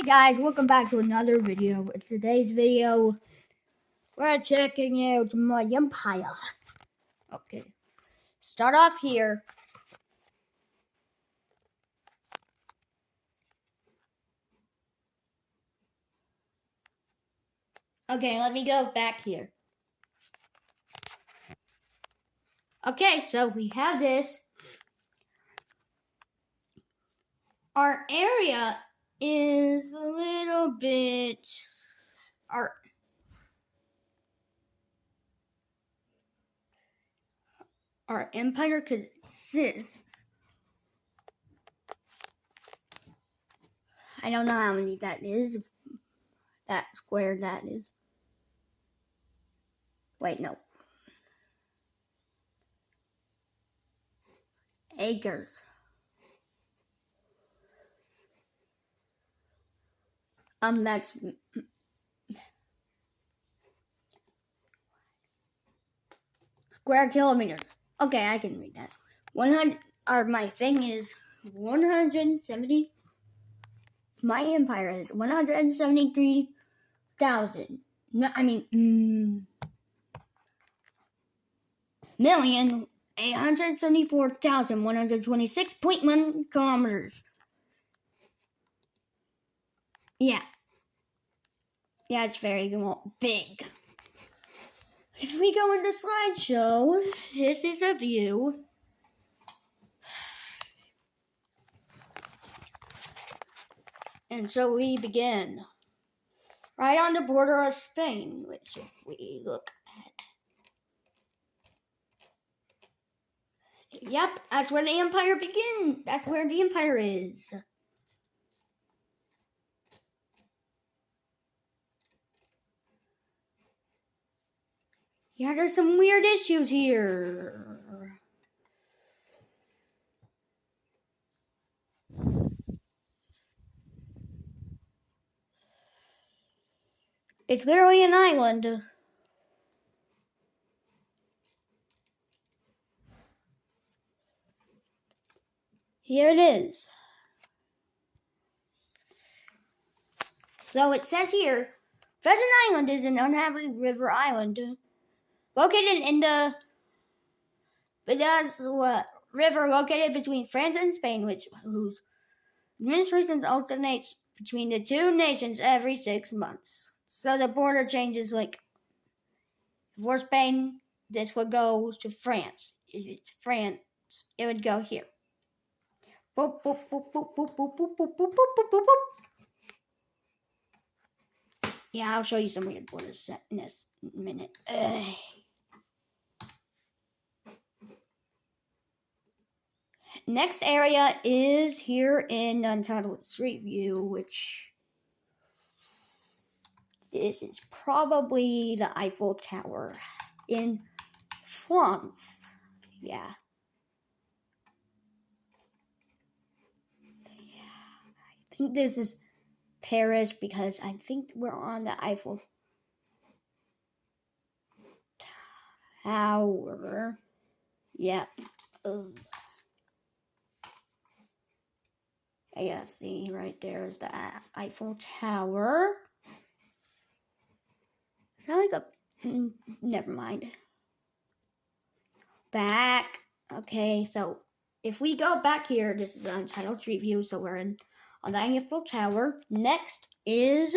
guys, welcome back to another video. In today's video, we're checking out my empire. Okay, start off here. Okay, let me go back here. Okay, so we have this. Our area is a little bit... Our empire consists... I don't know how many that is. That square that is. Wait, no. Acres. That's... Square kilometers. Okay, I can read that. 100, or my thing is 170. My empire is 173,000. No, I mean, 1,874,126.1 kilometers. Yeah. Yeah, it's very big. If we go into slideshow, this is a view. And so we begin. Right on the border of Spain, which if we look at... Yep, that's where the empire begins. That's where the empire is. Yeah, there's some weird issues here. It's literally an island. Here it is. So it says here, Pheasant Island is an uninhabited river island located in the river located between France and Spain, whose administration alternates between the two nations every 6 months. So the border changes, like for Spain, this would go to France. If it's France, it would go here. Boop, boop, boop, boop, boop, boop, boop, boop, boop, boop, boop, boop. Yeah, I'll show you some weird borders in this minute. Next area is here in Untitled Street View, which this is probably the Eiffel Tower in France. Yeah. I think this is Paris because I think we're on the Eiffel Tower. Yep. Yeah, see, right there is the Eiffel Tower. Is that like a... Never mind. Back. Okay, so if we go back here, this is an Untitled Street View, so we're on the Eiffel Tower. Next is...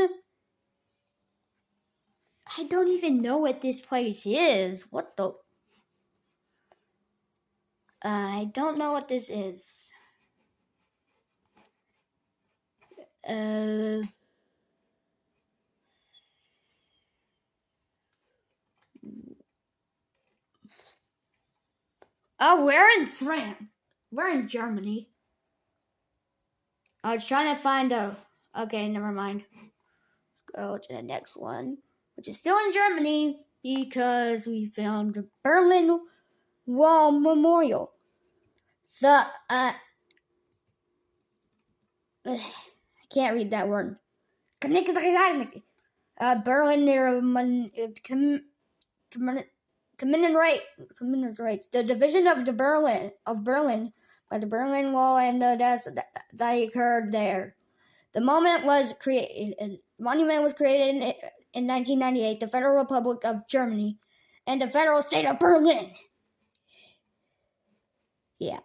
I don't even know what this place is. What the... I don't know what this is. Oh, we're in France. We're in Germany. I was trying to find a... Okay, never mind. Let's go to the next one, which is still in Germany because we found the Berlin Wall Memorial. The, I can't read that word. Berlin Communist rights. The division of Berlin by the Berlin Wall and the deaths that occurred there. The monument was created in 1998, the Federal Republic of Germany and the federal state of Berlin. Yeah,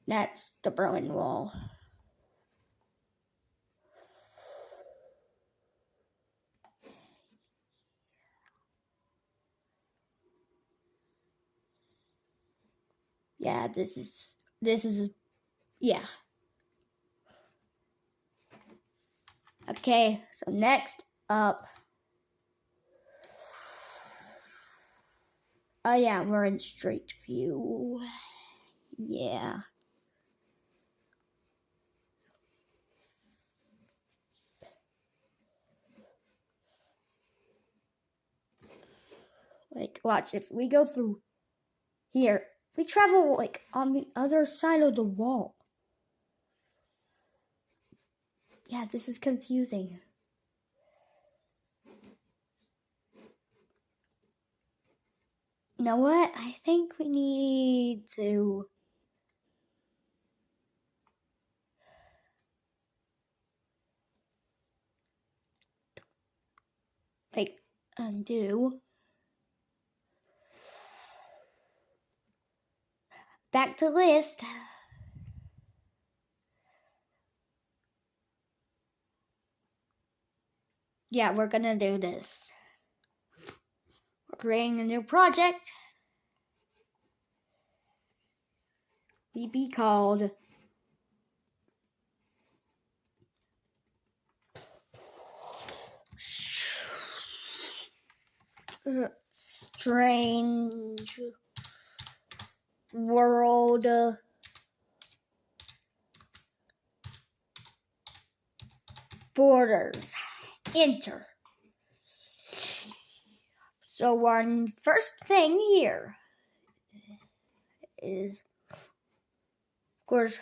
that's the Berlin Wall. Yeah, this is, yeah. Okay, so next up. Oh yeah, we're in Street View. Yeah. Like, watch, if we go through here, we travel like on the other side of the wall. Yeah, this is confusing. You know what? I think we need to like undo. Back to list. Yeah, we're gonna do this. We're creating a new project. It'd be called Strange World Borders. Enter. So our first thing here is, of course,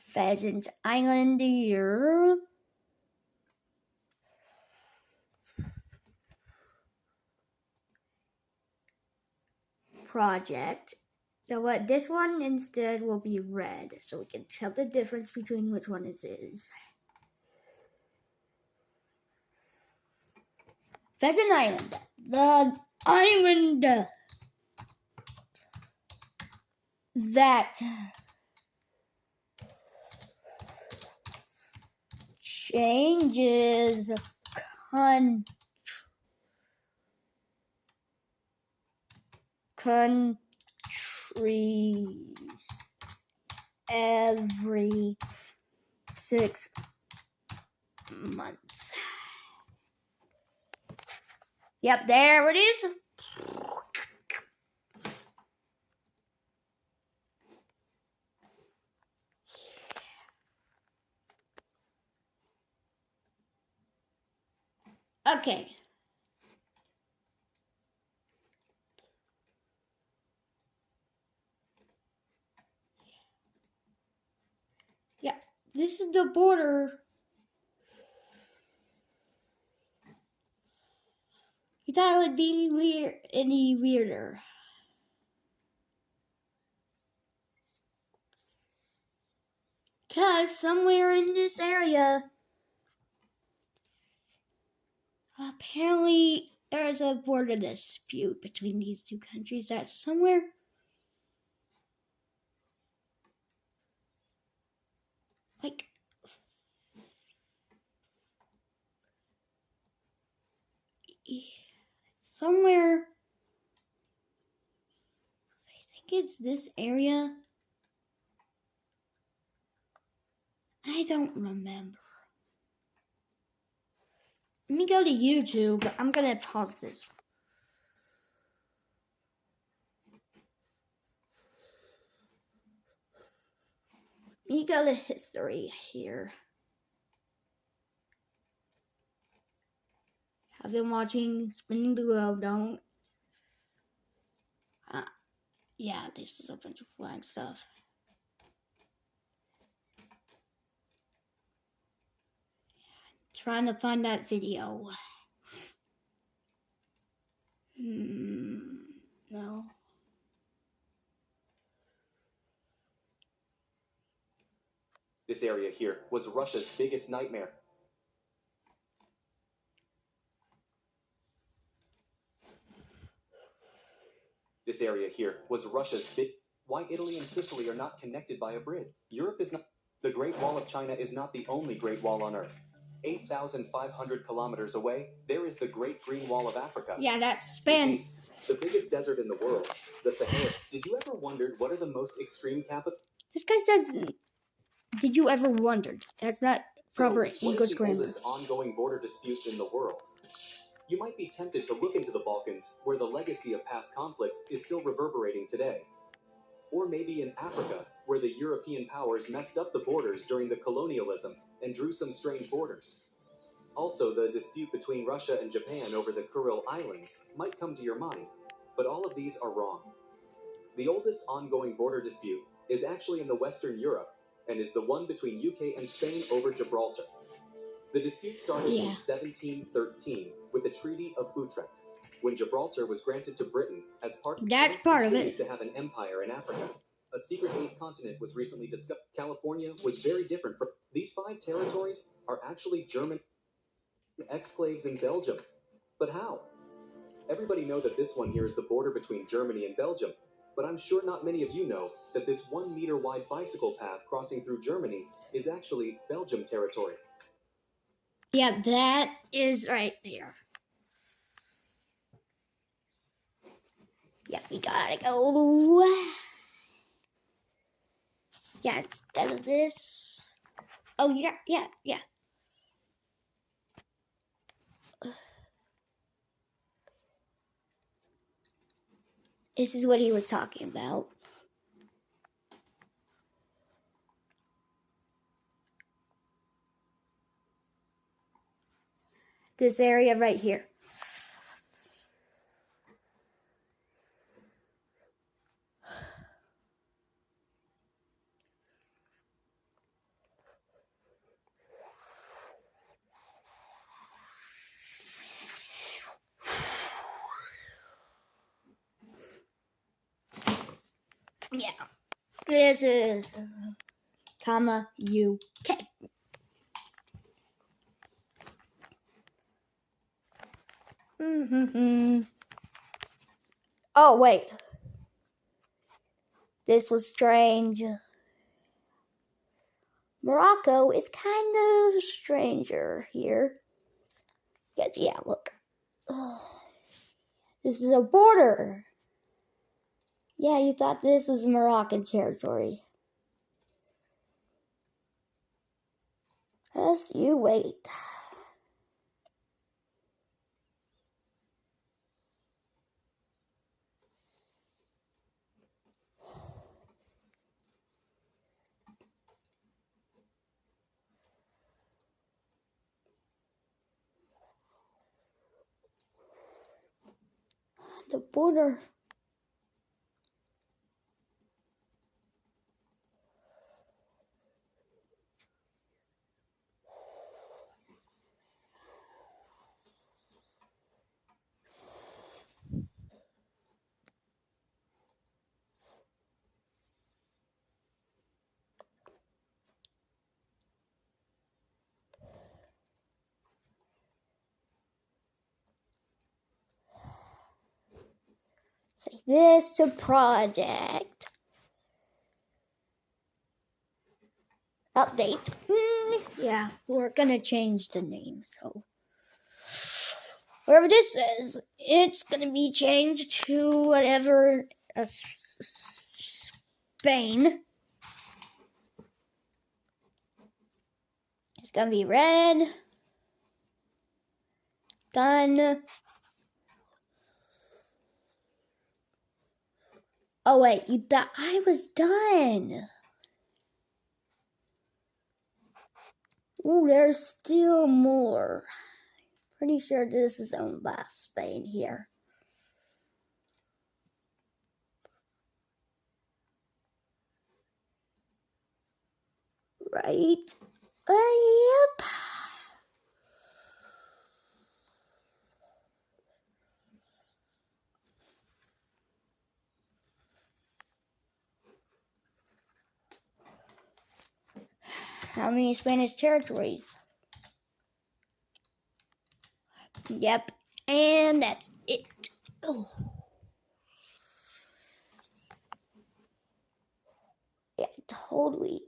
Pheasant Island here. Project. You know what? This one instead will be red, so we can tell the difference between which one it is. Pheasant Island. The island that changes countries every 6 months. Yep, there it is. Okay. Yeah, this is the border. You thought it would be any weirder. Because somewhere in this area, apparently there's a border dispute between these two countries. That's somewhere. Like, somewhere. I think it's this area. I don't remember. Let me go to YouTube. I'm gonna pause this. Let me go to history here. I've been watching Spinning the Globe. Don't. Yeah, this is a bunch of flag stuff. Trying to find that video. No. This area here was Russia's biggest nightmare. This area here was Russia's big... Why Italy and Sicily are not connected by a bridge? Europe is not... The Great Wall of China is not the only Great Wall on Earth. 8,500 kilometers away, there is the Great Green Wall of Africa. Yeah, that's Spain. The biggest desert in the world, the Sahara. Did you ever wonder what are the most extreme capitals? This guy says, did you ever wondered? That's not proper English grammar. What is the oldest ongoing border dispute in the world? You might be tempted to look into the Balkans, where the legacy of past conflicts is still reverberating today. Or maybe in Africa, where the European powers messed up the borders during the colonialism and drew some strange borders. Also, the dispute between Russia and Japan over the Kuril Islands might come to your mind, but all of these are wrong. The oldest ongoing border dispute is actually in the Western Europe, and is the one between UK and Spain over Gibraltar. The dispute started in 1713 with the Treaty of Utrecht, when Gibraltar was granted to Britain as part of to have an empire in Africa. A secret eighth continent was recently discovered. California was very different from these 5 territories are actually German exclaves in Belgium. But how? Everybody know that this one here is the border between Germany and Belgium, but I'm sure not many of you know that this 1 meter wide bicycle path crossing through Germany is actually Belgium territory. Yeah, that is right there. Yeah, we gotta go. Yeah, instead of this. Oh, yeah. This is what he was talking about. This area right here. Yeah. This is comma UK. Oh, wait. This was strange. Morocco is kind of stranger here. Yeah, look. This is a border. Yeah, you thought this was Moroccan territory. Yes, you wait. The border. Say this to project. Update. Yeah, we're gonna change the name, so whatever this is, it's gonna be changed to whatever Spain. It's gonna be red. Done. Oh wait, you thought I was done. Ooh, there's still more. Pretty sure this is owned by Spain here. Right? Yep. How many Spanish territories? Yep. And that's it. Oh. Yeah, totally.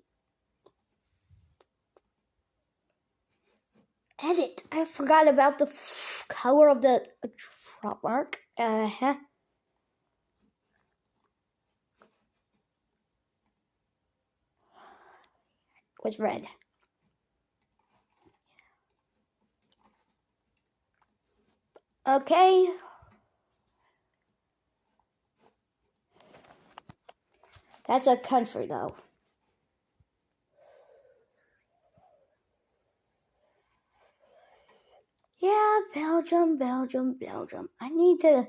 Edit. I forgot about the color of the drop mark. Was red. Okay. That's a country, though. Yeah, Belgium. I need to...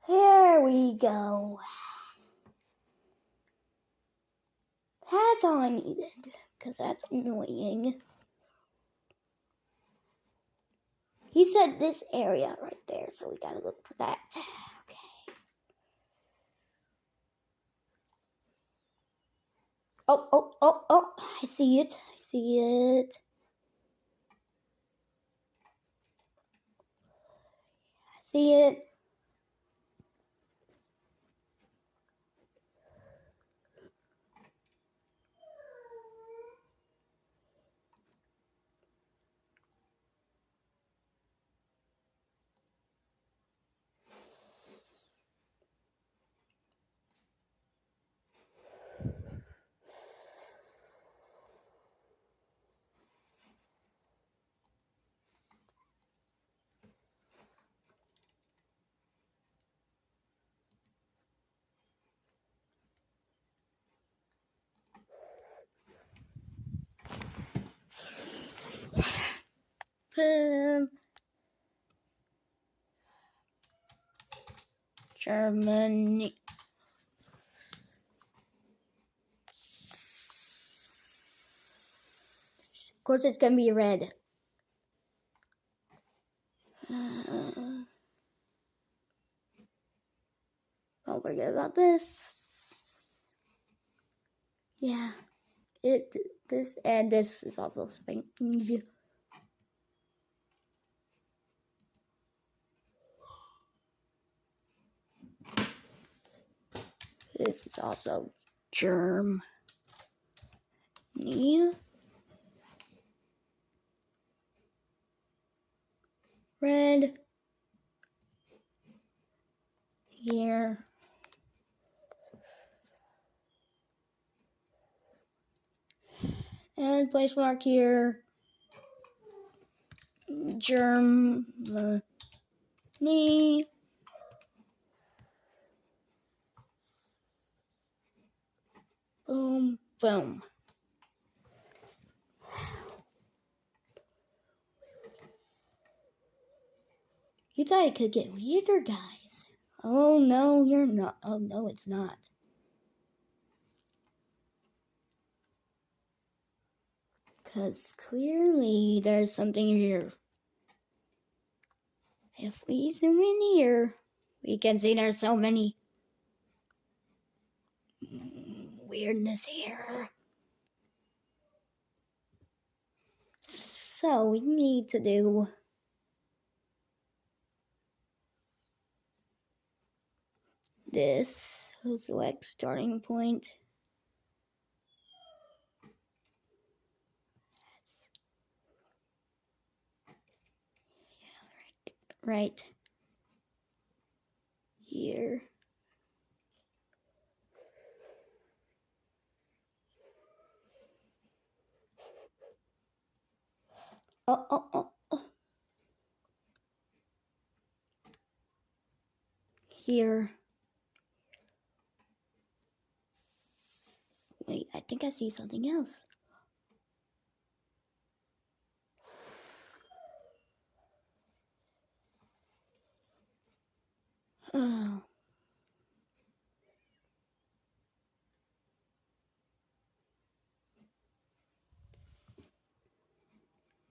Here we go. That's all I needed, because that's annoying. He said this area right there, so we gotta look for that. Okay. Oh, I see it. I see it. Germany. Of course, it's gonna be red. Don't forget about this. Yeah, this is also Spain. This is also Germany. Red here. And place mark here. Germany. Boom, boom. You thought it could get weirder, guys. Oh, no, you're not. Oh, no, it's not. Because clearly there's something here. If we zoom in here, we can see there's so many weirdness here. So we need to do this. Select starting point. right here. Oh. Here. Wait, I think I see something else. Oh.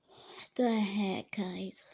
What the heck, guys?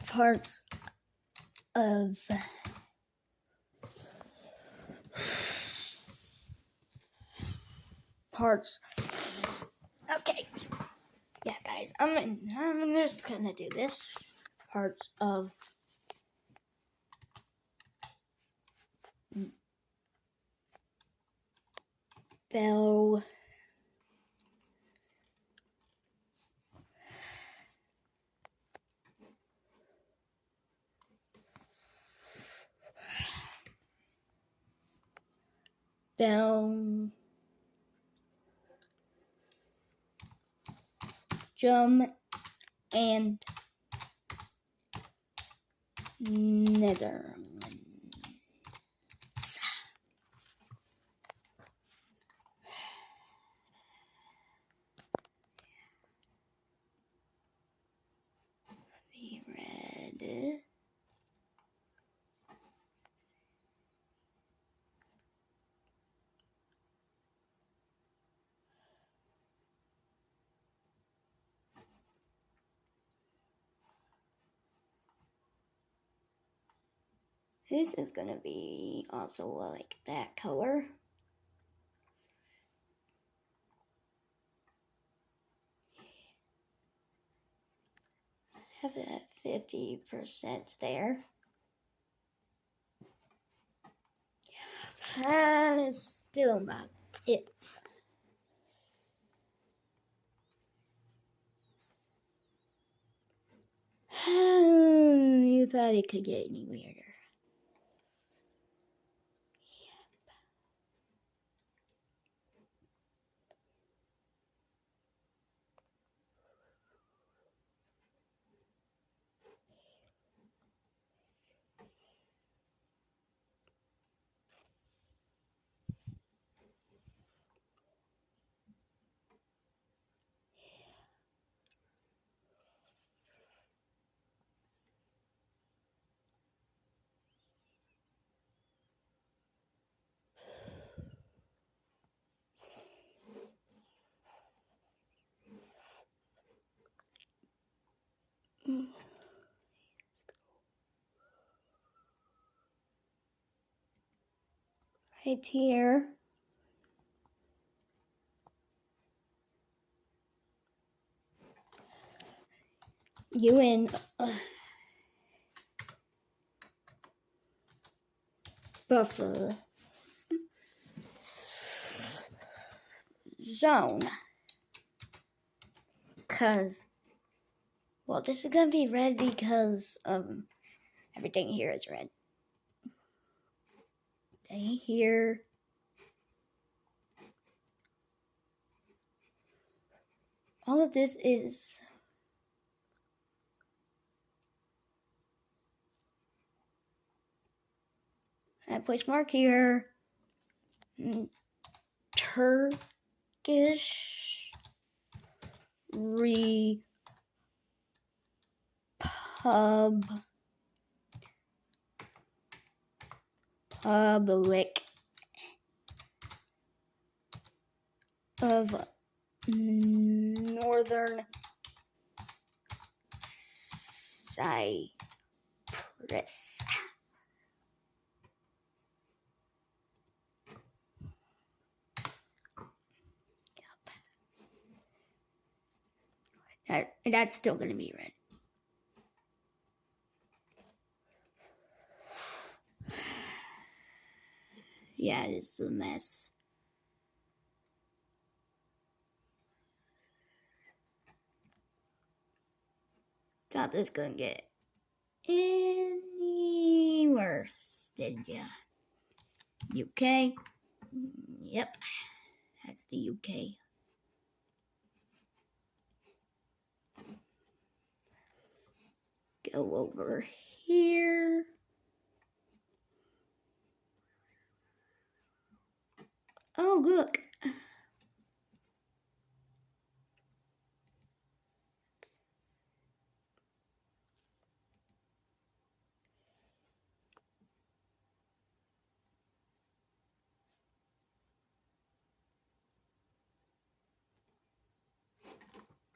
Parts of Okay. Yeah, guys, I'm just gonna do this. Parts of Bell Belgium and Netherlands. Be read. This is gonna be also like that color. Have it at 50% there. That is still not it. You thought it could get any weirder. Right here. UN buffer zone. Cause, well, this is gonna be red because everything here is red. Okay, here. All of this is a push mark here. Turkish Republic of Northern Cyprus. That's still going to be red. Yeah, this is a mess. Thought this couldn't get any worse, did ya? UK? Yep, that's the UK. Go over here. Oh, look.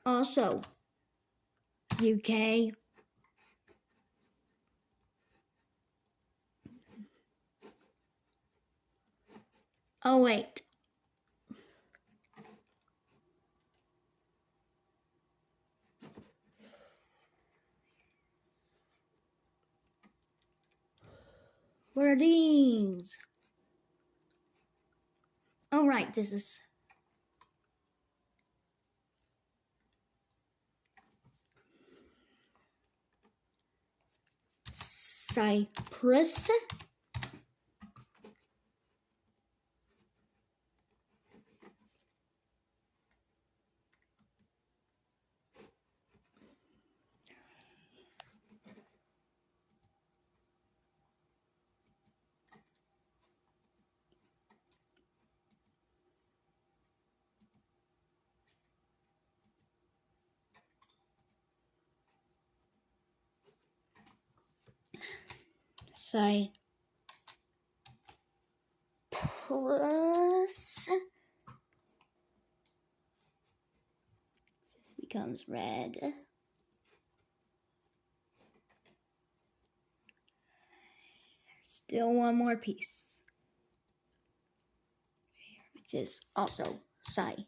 Also, UK. Oh, wait. What are these? Oh, right, this is... Cyprus. Cyprus. This becomes red. Still one more piece, which is also Cyprus.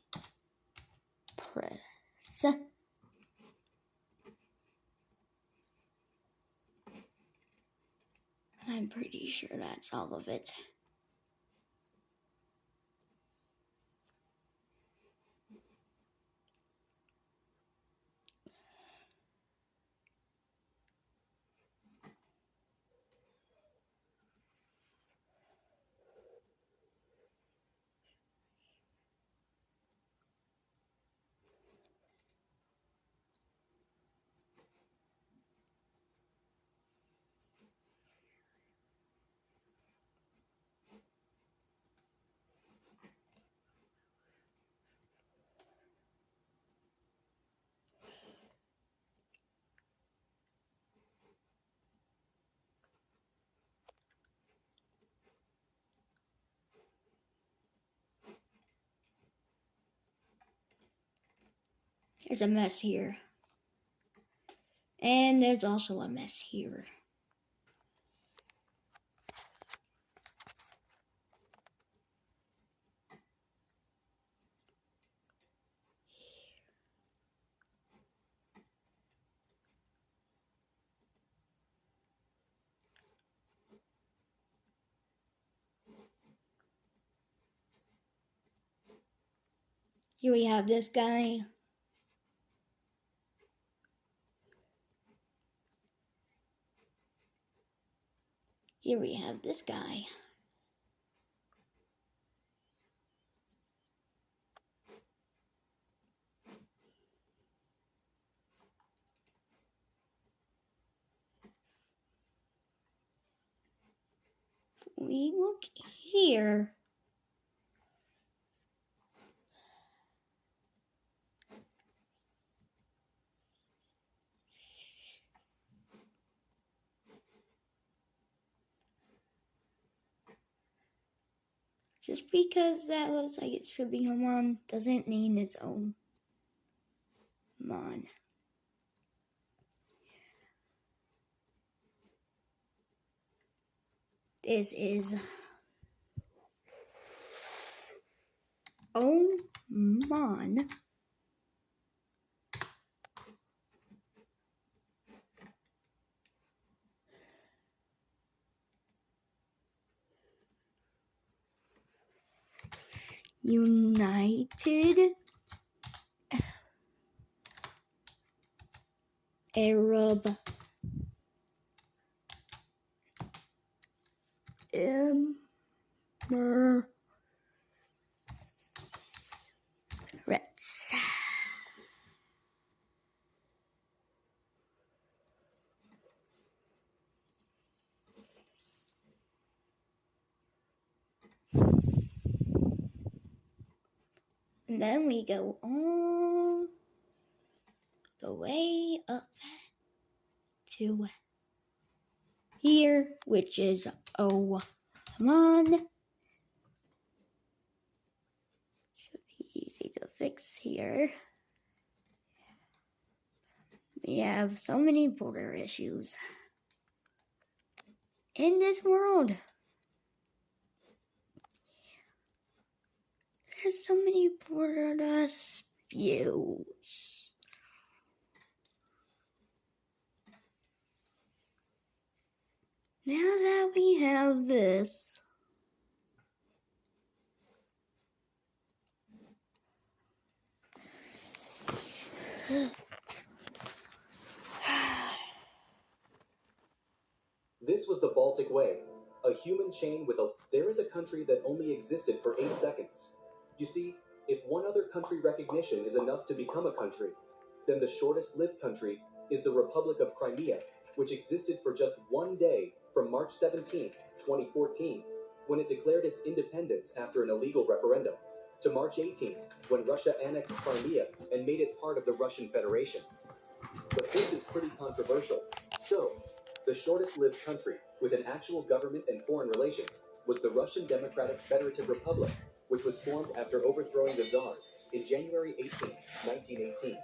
I'm pretty sure that's all of it. There's a mess here. And there's also a mess here. Here we have this guy. Here we have this guy. We look here. Just because that looks like it should be a mon doesn't mean its own mon. This is Oman. United Arab Emirates. And then we go all the way up to here, which is Oman. Should be easy to fix here. We have so many border issues in this world. There's so many border disputes. Now that we have this, This was the Baltic Way, a human chain with a... There is a country that only existed for 8 seconds. You see, if one other country recognition is enough to become a country, then the shortest-lived country is the Republic of Crimea, which existed for just 1 day from March 17, 2014, when it declared its independence after an illegal referendum, to March 18, when Russia annexed Crimea and made it part of the Russian Federation. But this is pretty controversial. So, the shortest-lived country, with an actual government and foreign relations, was the Russian Democratic Federative Republic, which was formed after overthrowing the Tsars in January 18, 1918.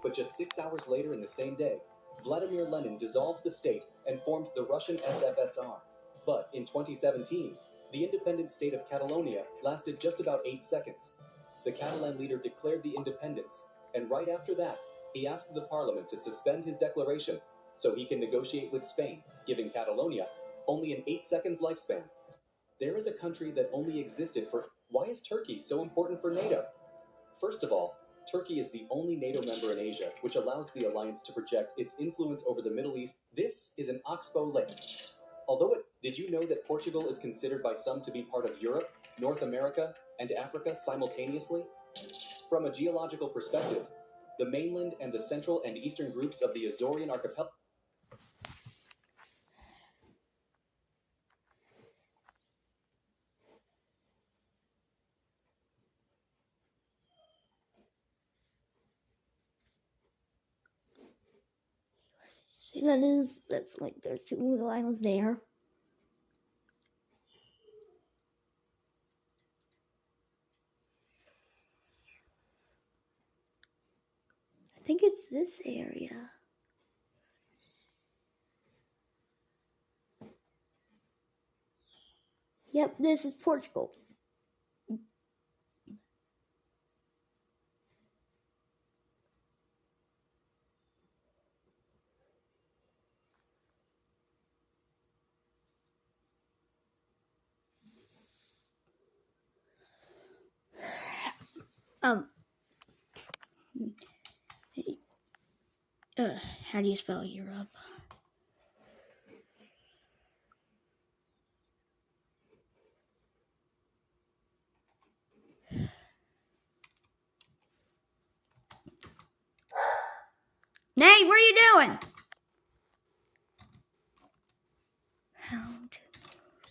But just 6 hours later in the same day, Vladimir Lenin dissolved the state and formed the Russian SFSR. But in 2017, the independent state of Catalonia lasted just about 8 seconds. The Catalan leader declared the independence, and right after that, he asked the parliament to suspend his declaration so he can negotiate with Spain, giving Catalonia only an 8 seconds lifespan. There is a country that only existed for... Why is Turkey so important for NATO? First of all, Turkey is the only NATO member in Asia, which allows the alliance to project its influence over the Middle East. This is an oxbow lake. Did you know that Portugal is considered by some to be part of Europe, North America, and Africa simultaneously? From a geological perspective, the mainland and the central and eastern groups of the Azorian archipelago. see that's like there's 2 little islands there. I think it's this area. Yep, this is Portugal. How do you spell Europe? Nate, what are you doing? How to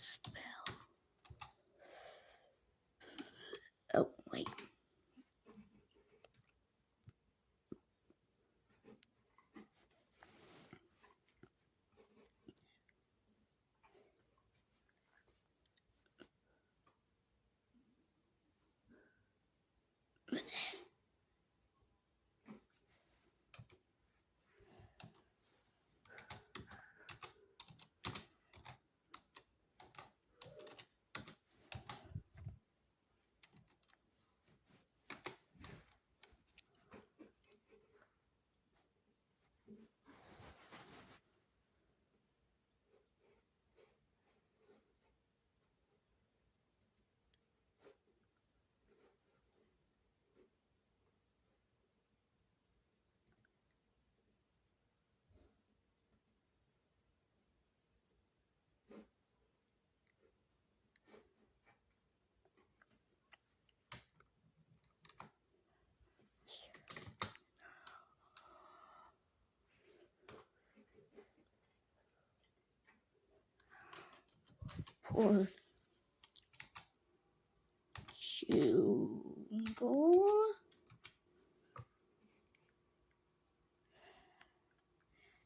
spell? Oh, wait. Portugal.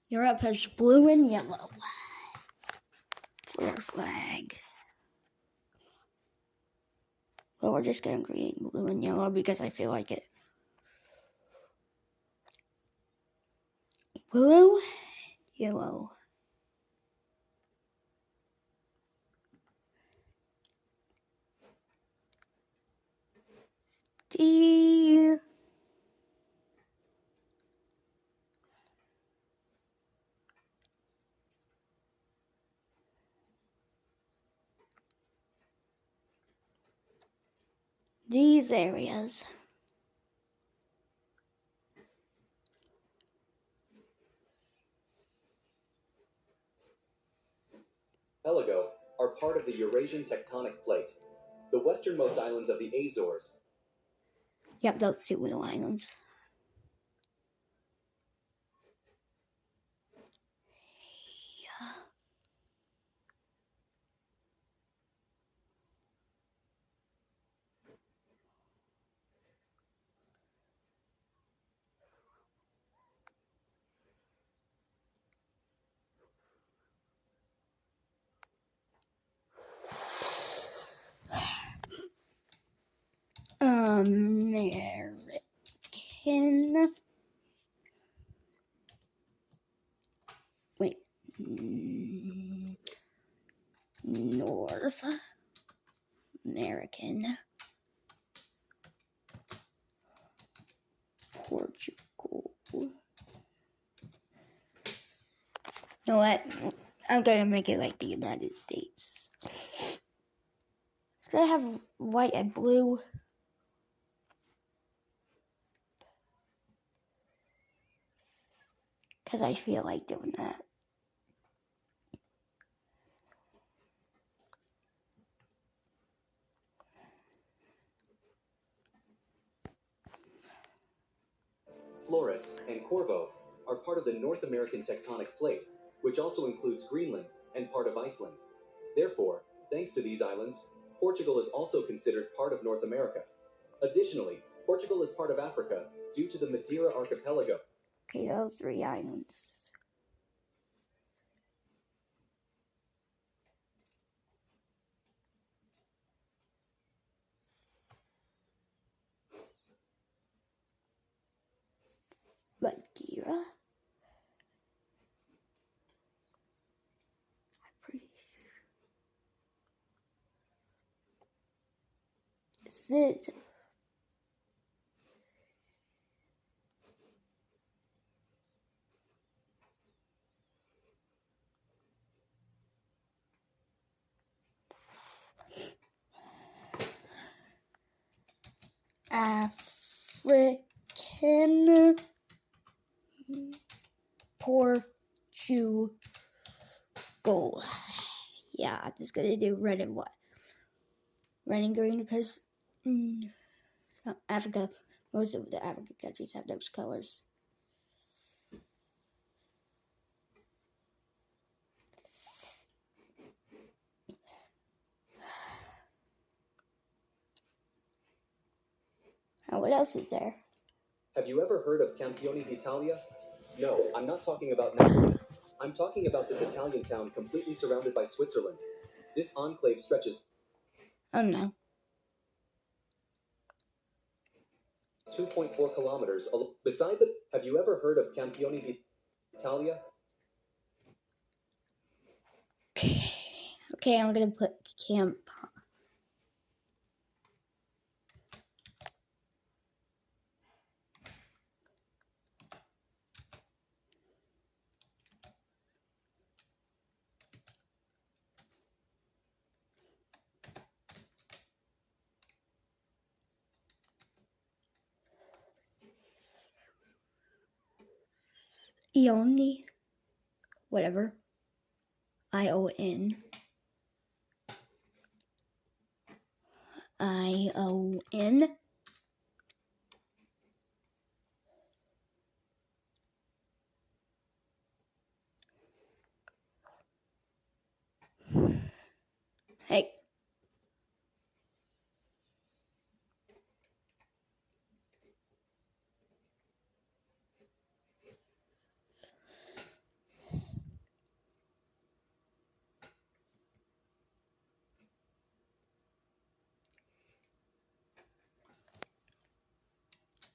Europe has blue and yellow for their flag. Well, we're just going to create blue and yellow because I feel like it. Blue, yellow. D. These areas. Archipelago are part of the Eurasian tectonic plate. The westernmost islands of the Azores. Yep, those two little islands. American. Wait. North American. Portugal. You know what? I'm gonna make it like the United States. It's gonna have white and blue. Because I feel like doing that. Flores and Corvo are part of the North American tectonic plate, which also includes Greenland and part of Iceland. Therefore, thanks to these islands, Portugal is also considered part of North America. Additionally, Portugal is part of Africa due to the Madeira archipelago. Okay, those three islands. Madeira. I'm pretty sure. This is it. African Portugal. Yeah, I'm just gonna do red and white. Red and green because Africa, most of the African countries have those colors. And what else is there? Have you ever heard of Campione d'Italia? No, I'm not talking about Napoli. I'm talking about this Italian town completely surrounded by Switzerland. This enclave stretches Oh no. 2.4 kilometers beside the... Have you ever heard of Campione d'Italia? Okay, I'm gonna put camp. Ioni. Whatever. ION. ION.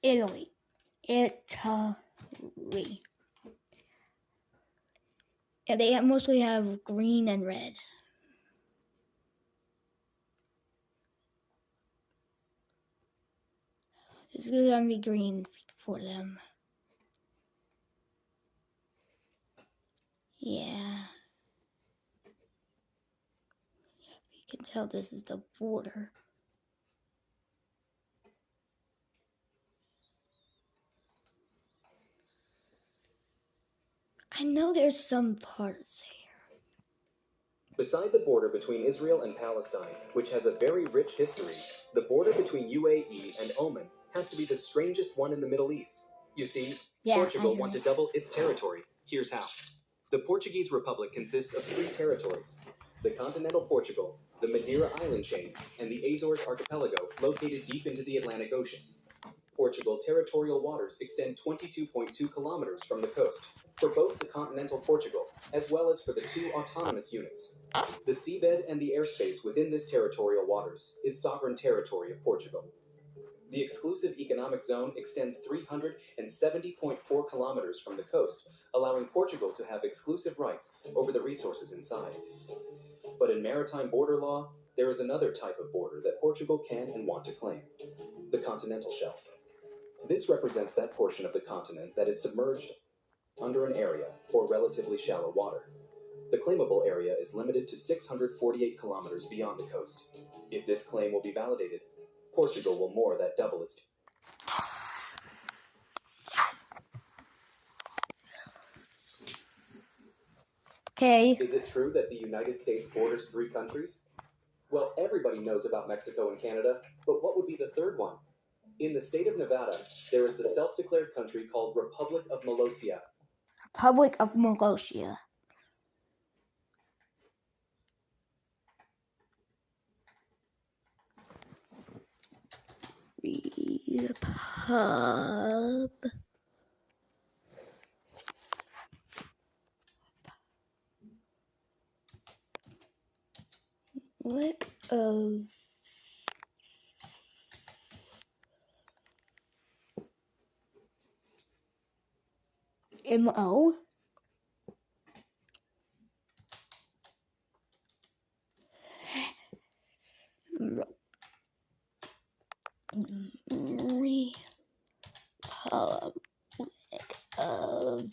Italy. Italy. Yeah, they mostly have green and red. This is gonna be green for them. Yeah. You can tell this is the border. I know there's some parts here. Beside the border between Israel and Palestine, which has a very rich history, the border between UAE and Oman has to be the strangest one in the Middle East. You see, Portugal want to double its territory. Here's how. The Portuguese Republic consists of 3 territories: the continental Portugal, the Madeira island chain, and the Azores archipelago located deep into the Atlantic Ocean. Portugal territorial waters extend 22.2 kilometers from the coast, for both the continental Portugal as well as for the 2 autonomous units. The seabed and the airspace within this territorial waters is sovereign territory of Portugal. The exclusive economic zone extends 370.4 kilometers from the coast, allowing Portugal to have exclusive rights over the resources inside. But in maritime border law, there is another type of border that Portugal can and want to claim: the continental shelf. This represents that portion of the continent that is submerged under an area or relatively shallow water. The claimable area is limited to 648 kilometers beyond the coast. If this claim will be validated, Portugal will more than double its. Okay. Is it true that the United States borders 3 countries? Well, everybody knows about Mexico and Canada, but what would be the third one? In the state of Nevada, there is the self-declared country called Republic of Molossia. Republic of Molossia. Republic of MO. Republic of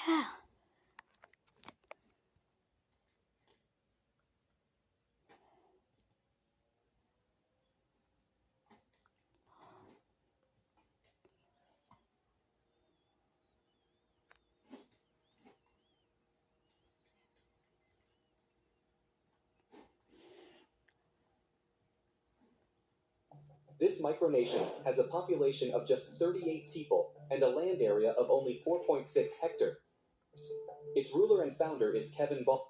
yeah. This micronation has a population of just 38 people and a land area of only 4.6 hectares. Its ruler and founder is Kevin Ball.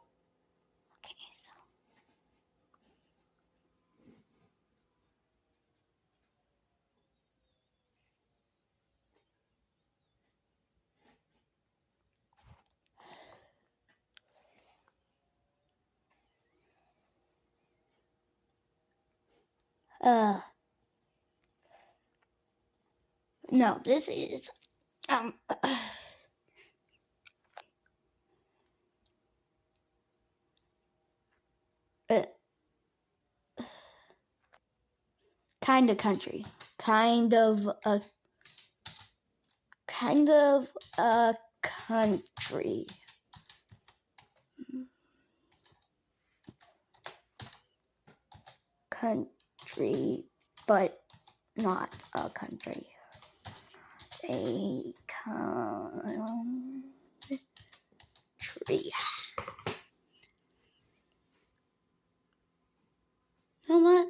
Okay, so no, this is kind of country, kind of a country. Country, but not a country. A country. You know what?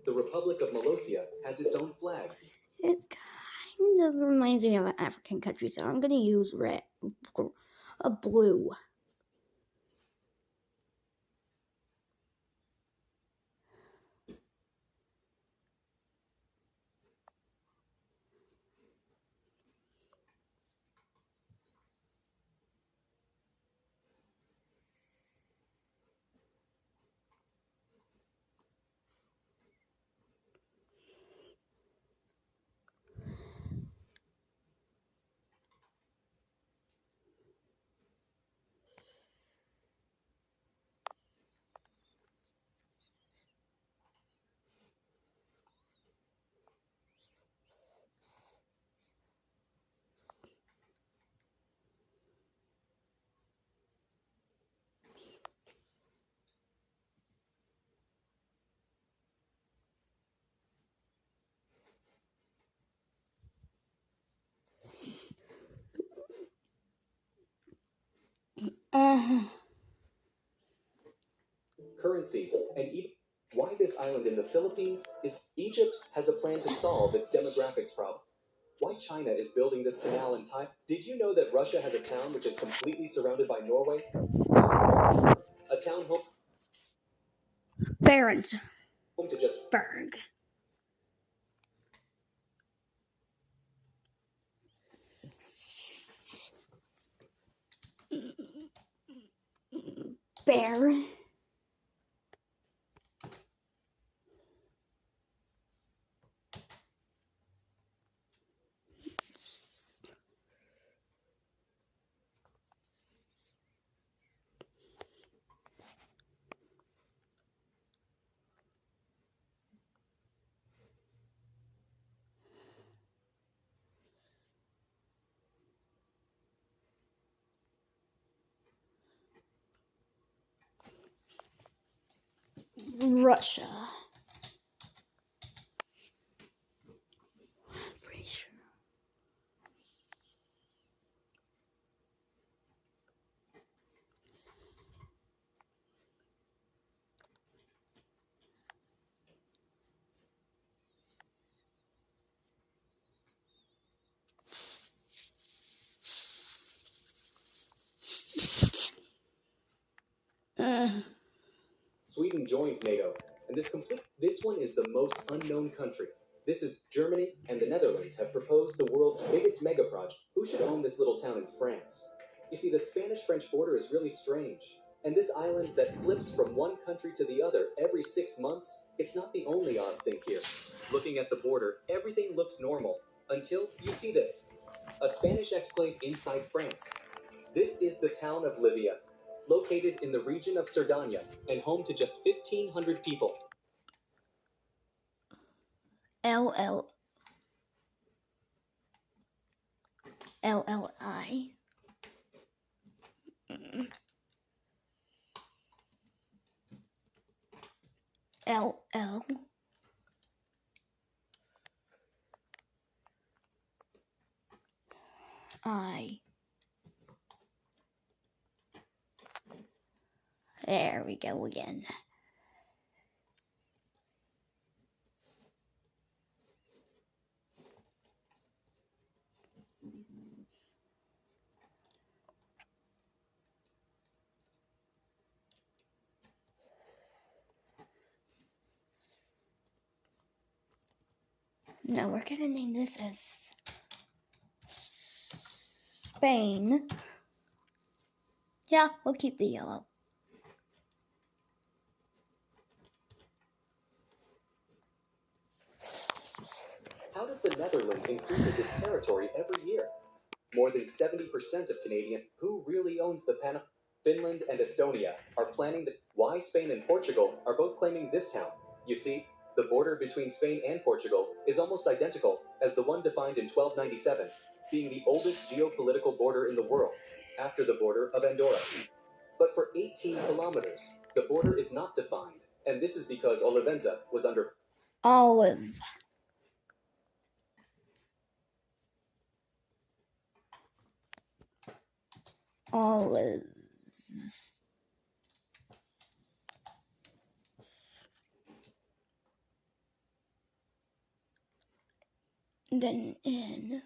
The Republic of Molossia has its own flag. It kind of reminds me of an African country, so I'm gonna use blue. Uh, Currency, and even why this island in the Philippines is Egypt has a plan to solve its demographics problem. Why China is building this canal in time? Did you know that Russia has a town which is completely surrounded by Norway? This is a town home Barentsburg. to just Bear. Russia. Sweden joined NATO, and this one is the most unknown country. This is Germany and the Netherlands have proposed the world's biggest mega project. Who should own this little town in France? You see, the Spanish-French border is really strange. And this island that flips from one country to the other every 6 months, it's not the only odd thing here. Looking at the border, everything looks normal until you see this. A Spanish exclave inside France. This is the town of Livia, located in the region of Cerdagne and home to just 1,500 people. LLI. LL. There we go again. Now we're gonna name this as Spain. Yeah, we'll keep the yellow. How does the Netherlands increase its territory every year? More than 70% of Canadian who really owns the Finland and Estonia are planning why Spain and Portugal are both claiming this town. You see, the border between Spain and Portugal is almost identical as the one defined in 1297, being the oldest geopolitical border in the world, after the border of Andorra. But for 18 kilometers, the border is not defined, and this is because Olivenza was under Olive. Then in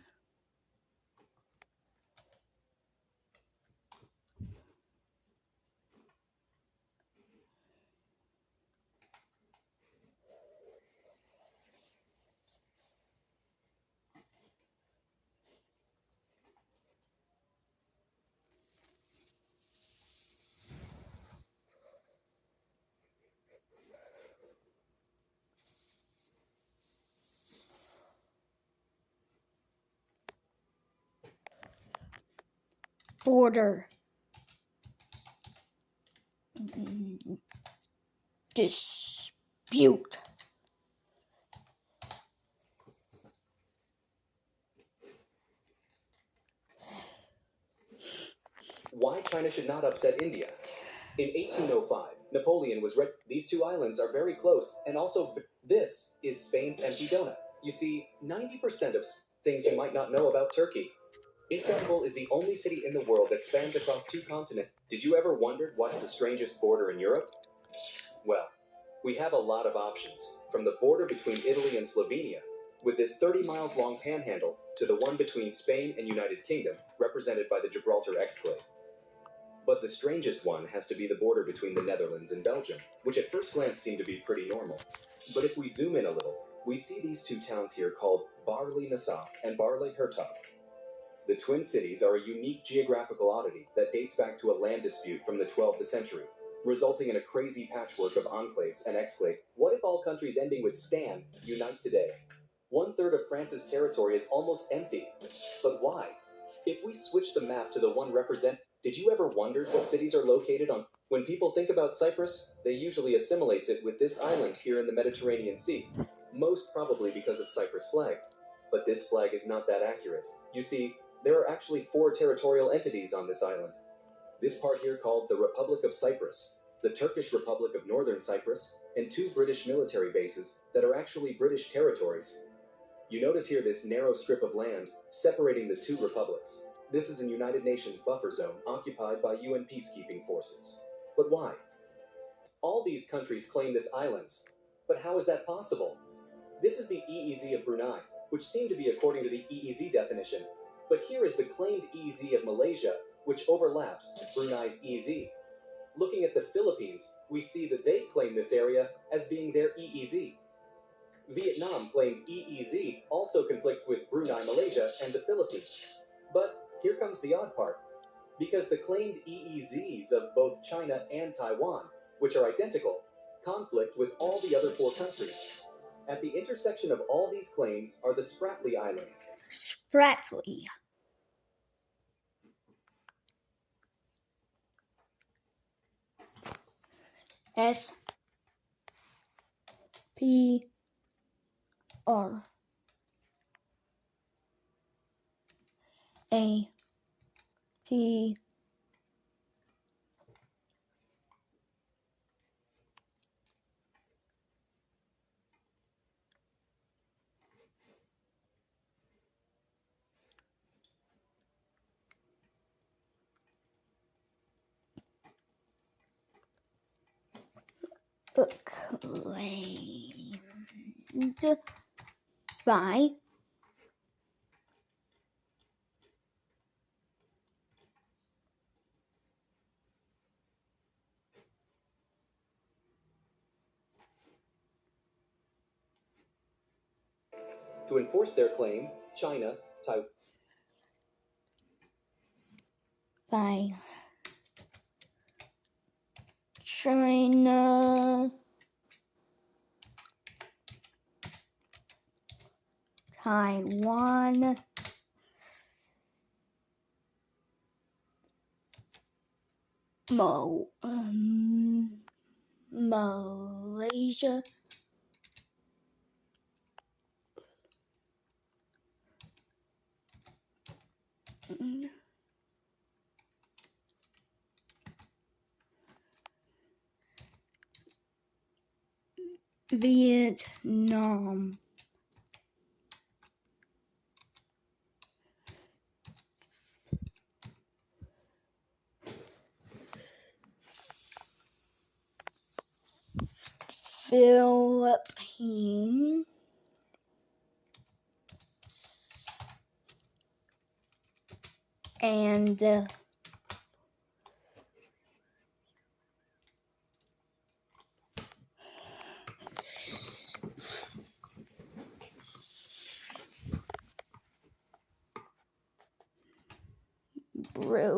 border dispute. Why China should not upset India. In 1805, Napoleon was these two islands are very close, and also this is Spain's empty donut. You see, 90% of things you might not know about Turkey. Istanbul is the only city in the world that spans across two continents. Did you ever wonder what's the strangest border in Europe? Well, we have a lot of options, from the border between Italy and Slovenia, with this 30 miles long panhandle, to the one between Spain and United Kingdom, represented by the Gibraltar exclave. But the strangest one has to be the border between the Netherlands and Belgium, which at first glance seem to be pretty normal. But if we zoom in a little, we see these two towns here called Barley-Nassau and Barley-Hertog. The Twin Cities are a unique geographical oddity that dates back to a land dispute from the 12th century, resulting in a crazy patchwork of enclaves and exclaves. What if all countries ending with Stan unite today? One third of France's territory is almost empty. But why? If we switch the map to the one did you ever wonder what cities are located on? When people think about Cyprus, they usually assimilate it with this island here in the Mediterranean Sea, most probably because of Cyprus' flag. But this flag is not that accurate. You see, there are actually 4 territorial entities on this island. This part here called the Republic of Cyprus, the Turkish Republic of Northern Cyprus, and 2 British military bases that are actually British territories. You notice here this narrow strip of land separating the 2 republics. This is a United Nations buffer zone occupied by UN peacekeeping forces. But why? All these countries claim this islands, but how is that possible? This is the EEZ of Brunei, which seemed to be according to the EEZ definition. But here is the claimed EEZ of Malaysia, which overlaps Brunei's EEZ. Looking at the Philippines, we see that they claim this area as being their EEZ. Vietnam claimed EEZ also conflicts with Brunei, Malaysia, and the Philippines. But here comes the odd part. Because the claimed EEZs of both China and Taiwan, which are identical, conflict with all the other 4 countries. At the intersection of all these claims are the Spratly Islands. Spratly. S P R A T claimed by To enforce their claim, China, Taiwan, by China, Taiwan, Malaysia, Vietnam, Philippines, and Brunei.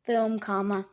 Film, comma.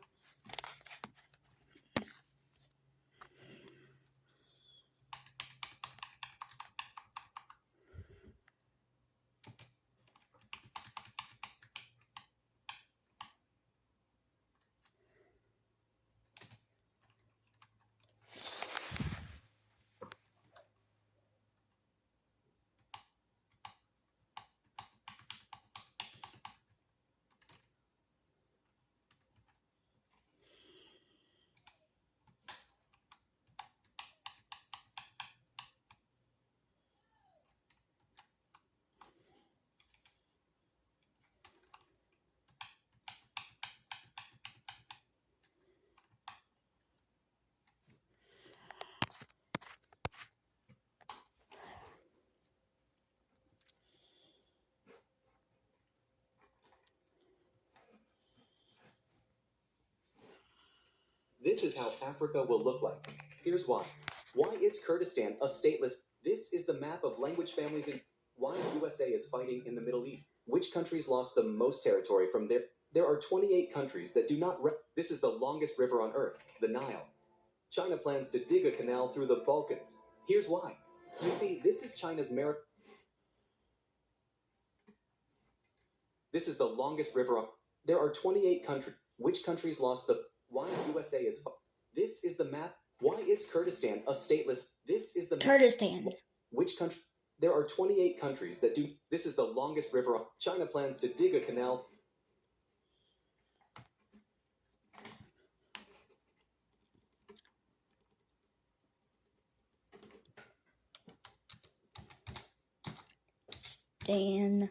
This is how Africa will look like. Here's why. Why is Kurdistan a stateless? This is the map of language families in. Why USA is fighting in the Middle East. Which countries lost the most territory from there? There are 28 countries that do not. This is the longest river on Earth, the Nile. China plans to dig a canal through the Balkans. Here's why. You see, this is China's This is the longest river on. There are 28 countries. Which countries lost the. Why USA is. This is the map. Why is Kurdistan a stateless? This is the. Kurdistan. Which country? There are 28 countries that do. This is the longest river on. China plans to dig a canal. Dan.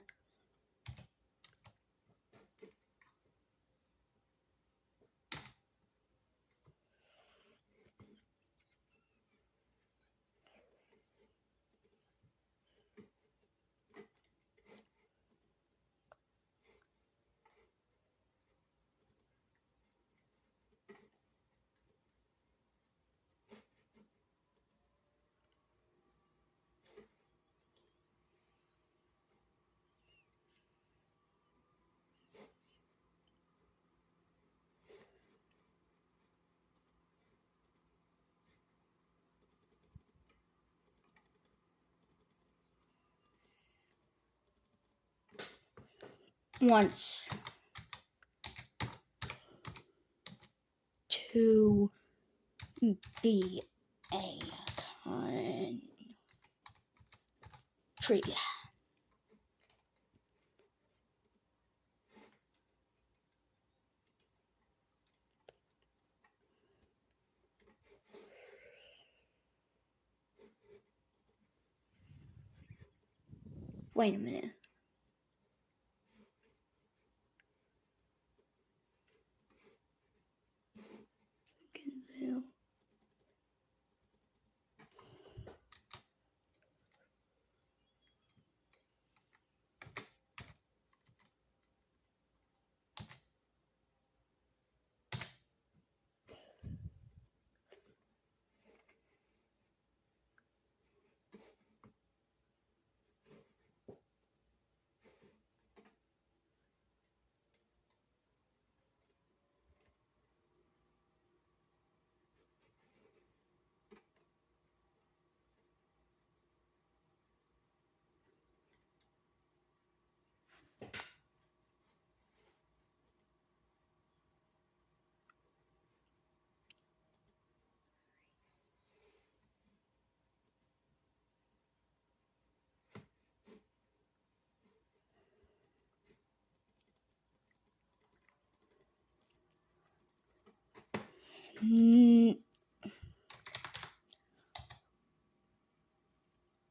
Wants to be a country. Wait a minute.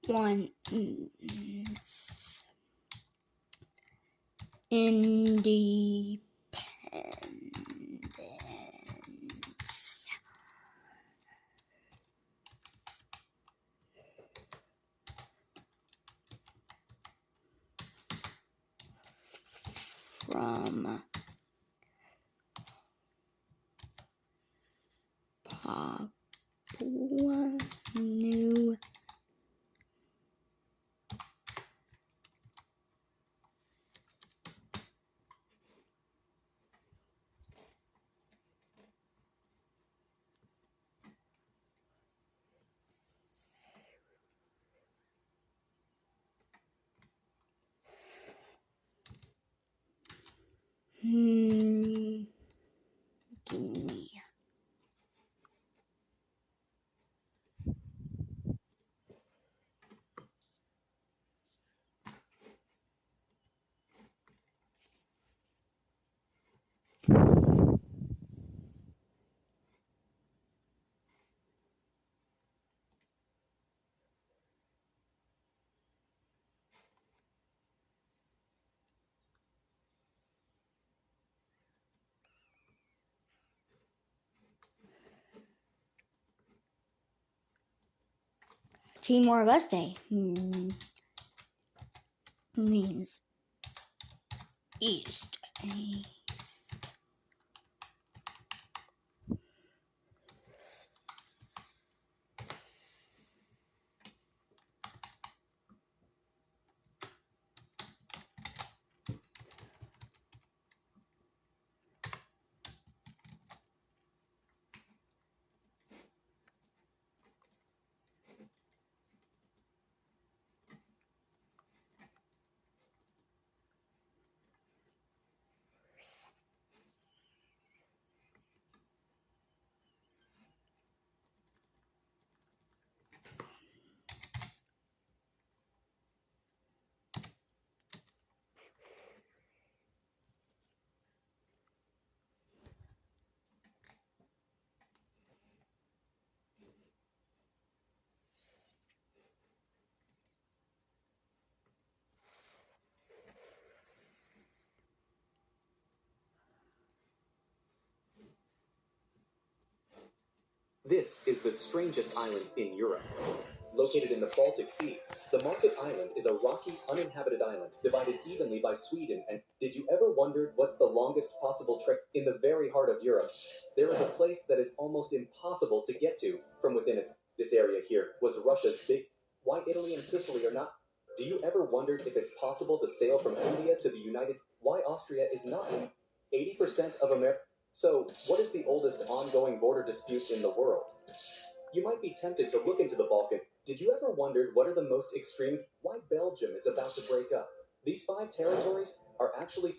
Wants independence from Papua New Guinea. Timor-Leste means east. This is the strangest island in Europe. Located in the Baltic Sea, the Market Island is a rocky, uninhabited island divided evenly by Sweden. And did you ever wonder what's the longest possible trek in the very heart of Europe? There is a place that is almost impossible to get to from within its. This area here was Russia's big. Why Italy and Sicily are not? Do you ever wondered if it's possible to sail from India to the United? Why Austria is not in 80% of America? So, what is the oldest ongoing border dispute in the world? You might be tempted to look into the Balkan. Did you ever wonder what are the most extreme? Why Belgium is about to break up? These five territories are actually.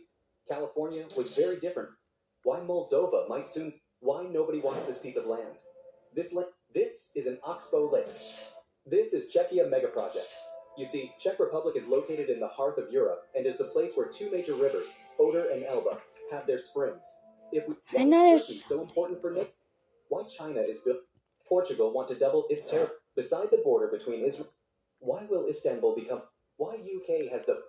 California was very different. Why Moldova might soon. Why nobody wants this piece of land? This is an Oxbow Lake. This is Czechia megaproject. You see, Czech Republic is located in the heart of Europe and is the place where two major rivers, Oder and Elbe, have their springs. If we, why is Turkey so important for Nick? Why China is built? Portugal want to double its territory beside the border between Israel. Why will Istanbul become? Why UK has the?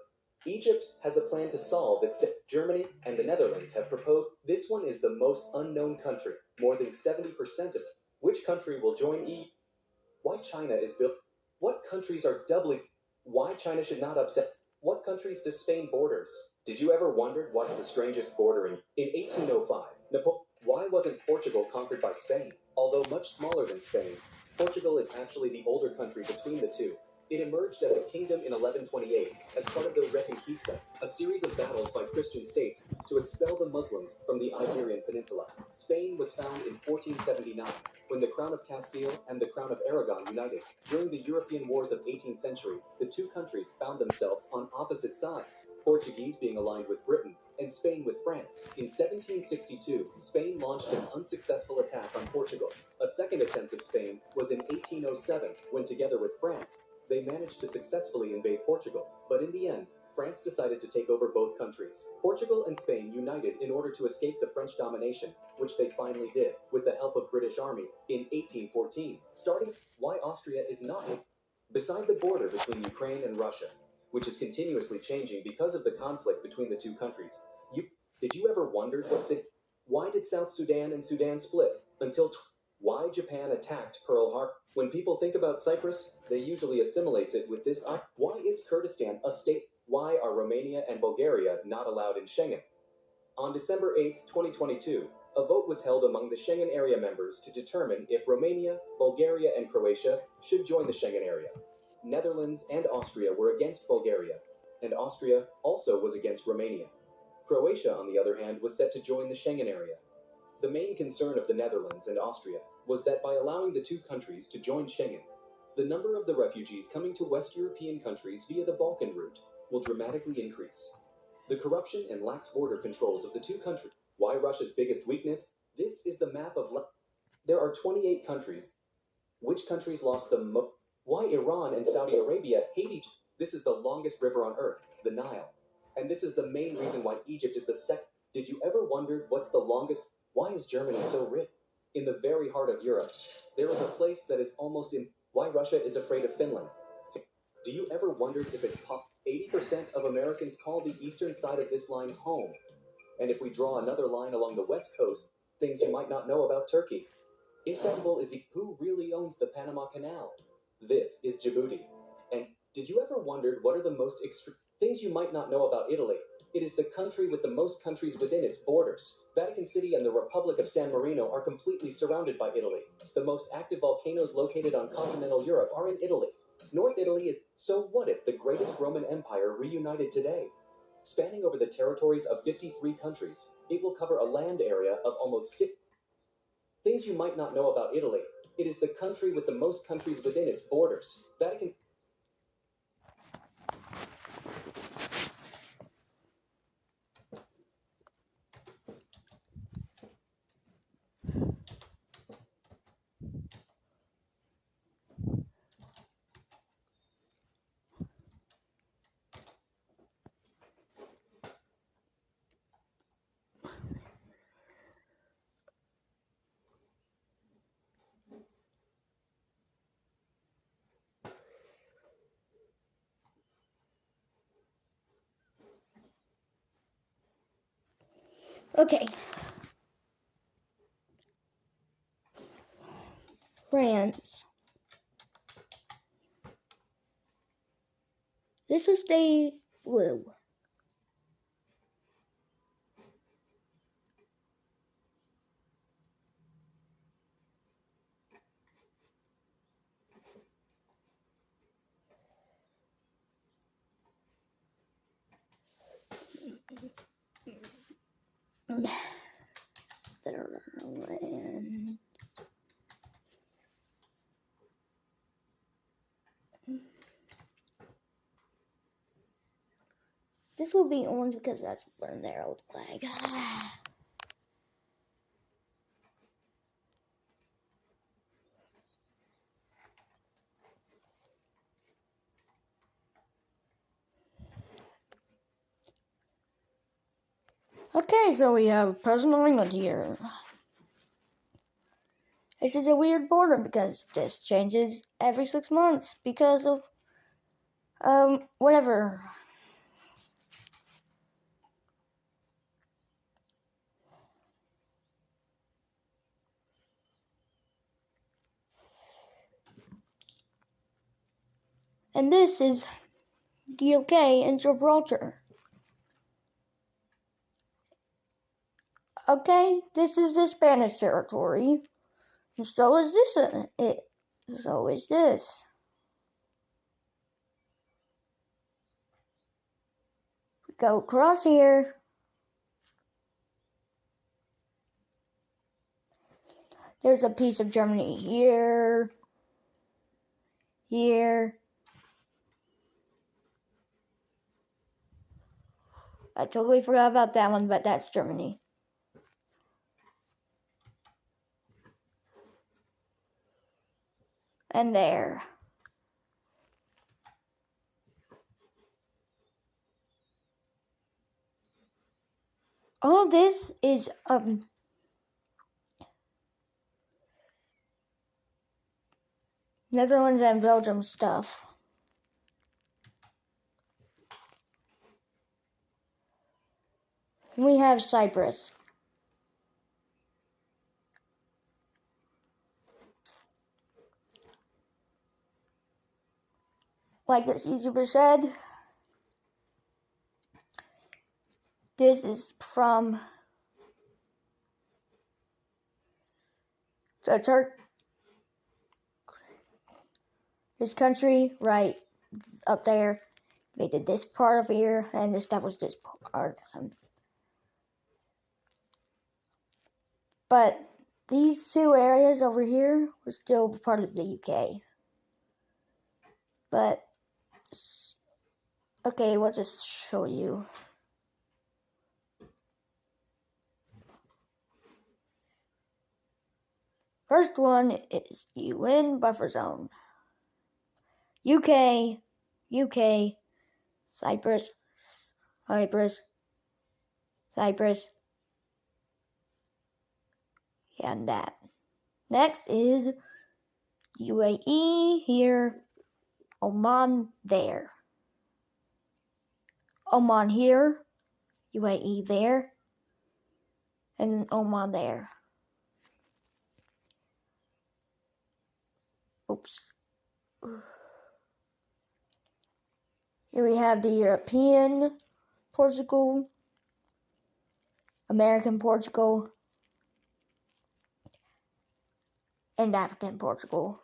Egypt has a plan to solve its. Germany and the Netherlands have proposed. This one is the most unknown country. More than 70% of. Which country will join EU? Why China is built? What countries are doubling? Why China should not upset? What countries does Spain borders? Did you ever wonder what's the strangest border in 1805? Why wasn't Portugal conquered by Spain? Although much smaller than Spain, Portugal is actually the older country between the two. It emerged as a kingdom in 1128 as part of the Reconquista, a series of battles by Christian states to expel the Muslims from the Iberian Peninsula. Spain was found in 1479 when the Crown of Castile and the Crown of Aragon united. During the European Wars of 18th century, the two countries found themselves on opposite sides, Portuguese being aligned with Britain and Spain with France. In 1762, Spain launched an unsuccessful attack on Portugal. A second attempt of Spain was in 1807 when, together with France, they managed to successfully invade Portugal, but in the end, France decided to take over both countries. Portugal and Spain united in order to escape the French domination, which they finally did, with the help of British Army, in 1814. Starting, why Austria is not beside the border between Ukraine and Russia, which is continuously changing because of the conflict between the two countries. Did you ever wonder why did South Sudan and Sudan split? Why Japan attacked Pearl Harbor? When people think about Cyprus, they usually assimilate it with this. Why is Kurdistan a state? Why are Romania and Bulgaria not allowed in Schengen? On December 8, 2022, a vote was held among the Schengen area members to determine if Romania, Bulgaria, and Croatia should join the Schengen area. Netherlands and Austria were against Bulgaria, and Austria also was against Romania. Croatia, on the other hand, was set to join the Schengen area. The main concern of the Netherlands and Austria was that by allowing the two countries to join Schengen, the number of the refugees coming to West European countries via the Balkan route will dramatically increase. The corruption and lax border controls of the two countries. Why Russia's biggest weakness? This is the map of. There are 28 countries. Which countries lost the most? Why Iran and Saudi Arabia hate each other? This is the longest river on earth, the Nile. And this is the main reason why Egypt is the second. Did you ever wonder what's the longest? Why is Germany so rich? In the very heart of Europe, there is a place that is almost in. Why Russia is afraid of Finland? Do you ever wonder if it's 80% of Americans call the eastern side of this line home? And if we draw another line along the west coast, things you might not know about Turkey. Istanbul is the. Who really owns the Panama Canal? This is Djibouti. And did you ever wonder what are the most extreme things you might not know about Italy? It is the country with the most countries within its borders. Vatican City and the Republic of San Marino are completely surrounded by Italy. The most active volcanoes located on continental Europe are in Italy. North Italy is. So what if the greatest Roman Empire reunited today? Spanning over the territories of 53 countries, it will cover a land area of almost 6. Things you might not know about Italy. It is the country with the most countries within its borders. Vatican. Okay. France. This will stay blue. This will be orange because that's from their old flag. Okay, so we have Personal England here. This is a weird border because this changes every 6 months because of whatever. And this is the UK and Gibraltar. Okay, this is the Spanish territory. And so is this. So is this. We go across here. There's a piece of Germany here. Here. I totally forgot about that one, but that's Germany. And there. All this is Netherlands and Belgium stuff. We have Cyprus. Like this YouTuber said, this is from the this country right up there. They did this part of here, and this stuff was this part. But these two areas over here were still part of the UK. But okay, we'll just show you. First one is UN buffer zone. UK, Cyprus, and that. Next is UAE here, Oman there. Oman here, UAE there, and Oman there. Oops. Here we have the European Portugal, American Portugal, and African Portugal.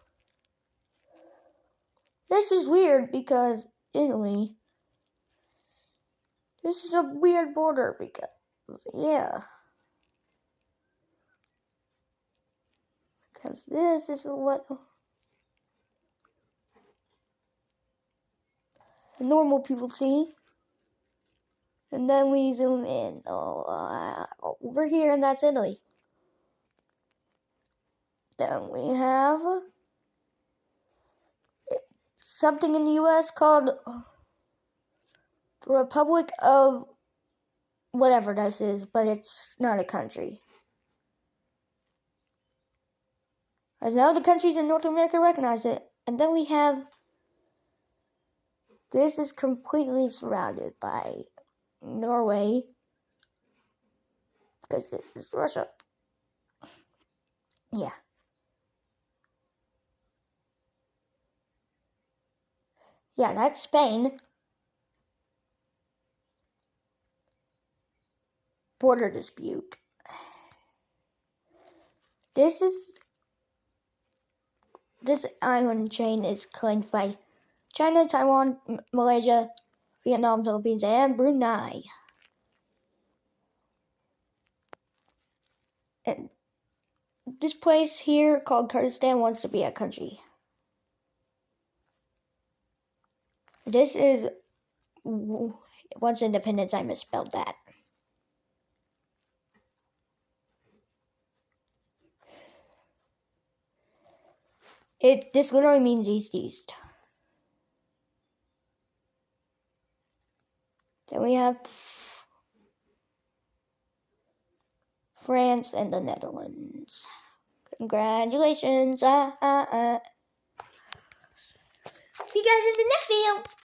This is weird because Italy, this is a weird border because, yeah. Because this is what normal people see. And then we zoom in over here, and that's Italy. Then we have something in the US called the Republic of whatever this is, but it's not a country. As now the countries in North America recognize it. And then we have, this is completely surrounded by Norway, because this is Russia. Yeah. Yeah, that's Spain. Border dispute. This island chain is claimed by China, Taiwan, Malaysia, Vietnam, Philippines, and Brunei. And this place here called Kurdistan wants to be a country. This is once independence. I misspelled that. This literally means east. Then we have France and the Netherlands. Congratulations. See you guys in the next video.